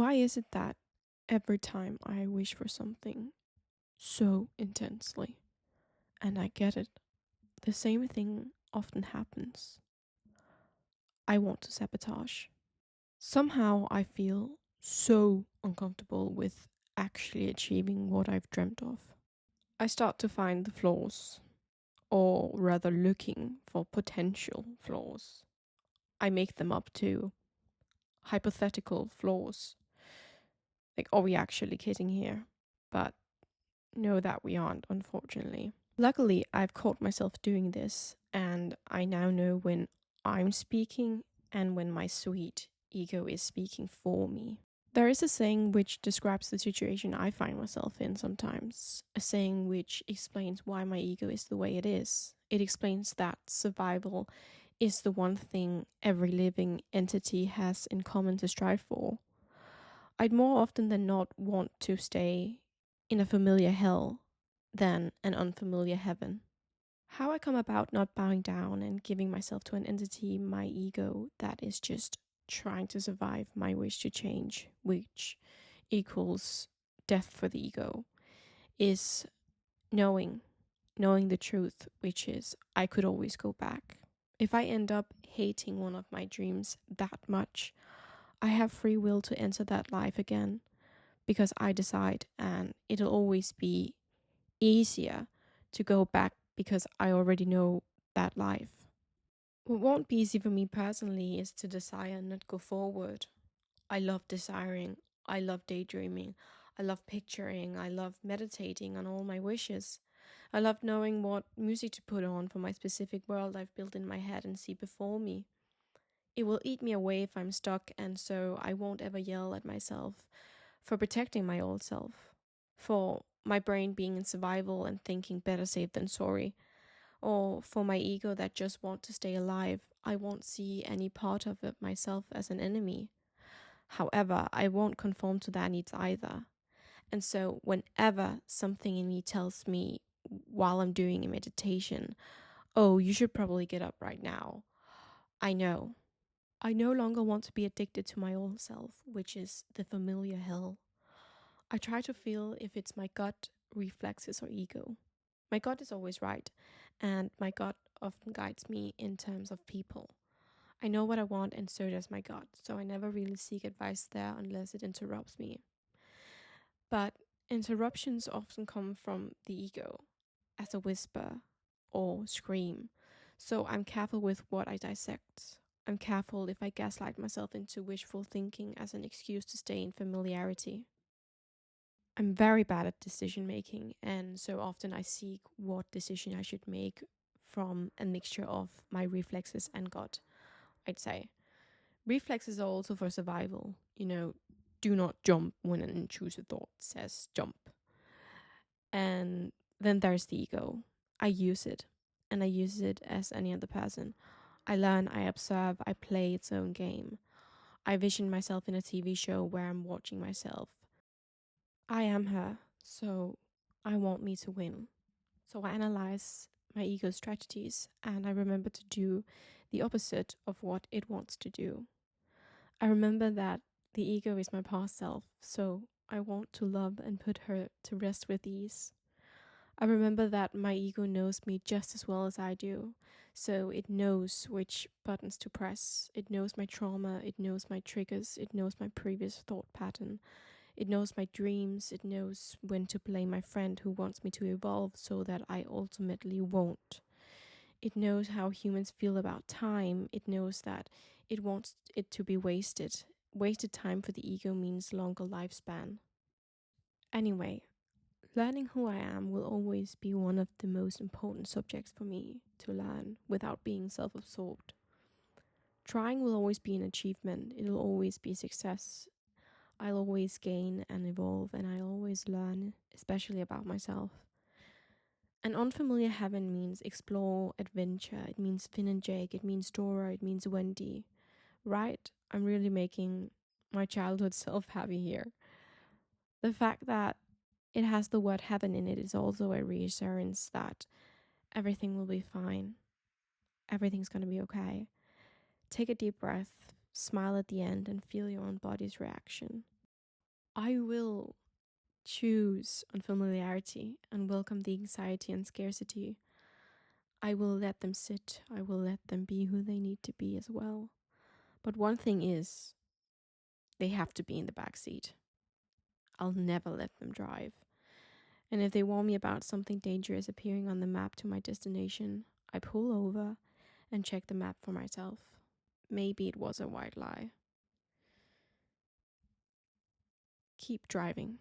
Why is it that every time I wish for something so intensely, and I get it, the same thing often happens? I want to sabotage. Somehow I feel so uncomfortable with actually achieving what I've dreamt of. I start to find the flaws, or rather looking for potential flaws. I make them up to hypothetical flaws. Like, are we actually kidding here? But know that we aren't, unfortunately. Luckily, I've caught myself doing this, and I now know when I'm speaking and when my sweet ego is speaking for me. There is a saying which describes the situation I find myself in sometimes, a saying which explains why my ego is the way it is. It explains that survival is the one thing every living entity has in common to strive for. I'd more often than not want to stay in a familiar hell than an unfamiliar heaven. How I come about not bowing down and giving myself to an entity, my ego, that is just trying to survive my wish to change, which equals death for the ego, is knowing, knowing the truth, which is I could always go back. If I end up hating one of my dreams that much, I have free will to enter that life again because I decide, and it'll always be easier to go back because I already know that life. What won't be easy for me personally is to desire and not go forward. I love desiring, I love daydreaming, I love picturing, I love meditating on all my wishes. I love knowing what music to put on for my specific world I've built in my head and see before me. It will eat me away if I'm stuck, and so I won't ever yell at myself for protecting my old self, for my brain being in survival and thinking better safe than sorry, or for my ego that just wants to stay alive. I won't see any part of it myself as an enemy. However, I won't conform to their needs either. And so, whenever something in me tells me while I'm doing a meditation, oh, you should probably get up right now, I know. I no longer want to be addicted to my old self, which is the familiar hell. I try to feel if it's my gut, reflexes, or ego. My gut is always right, and my gut often guides me in terms of people. I know what I want, and so does my gut, so I never really seek advice there unless it interrupts me. But interruptions often come from the ego as a whisper or scream, so I'm careful with what I dissect. I'm careful if I gaslight myself into wishful thinking as an excuse to stay in familiarity. I'm very bad at decision making, and so often I seek what decision I should make from a mixture of my reflexes and gut, I'd say. Reflexes are also for survival. Do not jump when an intrusive thought says jump. And then there's the ego. I use it, and I use it as any other person. I learn, I observe, I play its own game. I vision myself in a TV show where I'm watching myself. I am her, so I want me to win. So I analyze my ego's strategies and I remember to do the opposite of what it wants to do. I remember that the ego is my past self, so I want to love and put her to rest with ease. I remember that my ego knows me just as well as I do, so it knows which buttons to press. It knows my trauma, it knows my triggers, it knows my previous thought pattern. It knows my dreams, it knows when to play my friend who wants me to evolve so that I ultimately won't. It knows how humans feel about time, it knows that it wants it to be wasted. Wasted time for the ego means longer lifespan. Anyway, learning who I am will always be one of the most important subjects for me to learn without being self absorbed. Trying will always be an achievement, it'll always be success. I'll always gain and evolve, and I'll always learn, especially about myself. An unfamiliar heaven means explore, adventure, it means Finn and Jake, it means Dora, it means Wendy. Right? I'm really making my childhood self happy here. The fact that it has the word heaven in it is also a reassurance that everything will be fine. Everything's going to be okay. Take a deep breath, smile at the end, and feel your own body's reaction. I will choose unfamiliarity and welcome the anxiety and scarcity. I will let them sit. I will let them be who they need to be as well. But one thing is, they have to be in the back seat. I'll never let them drive. And if they warn me about something dangerous appearing on the map to my destination, I pull over and check the map for myself. Maybe it was a white lie. Keep driving.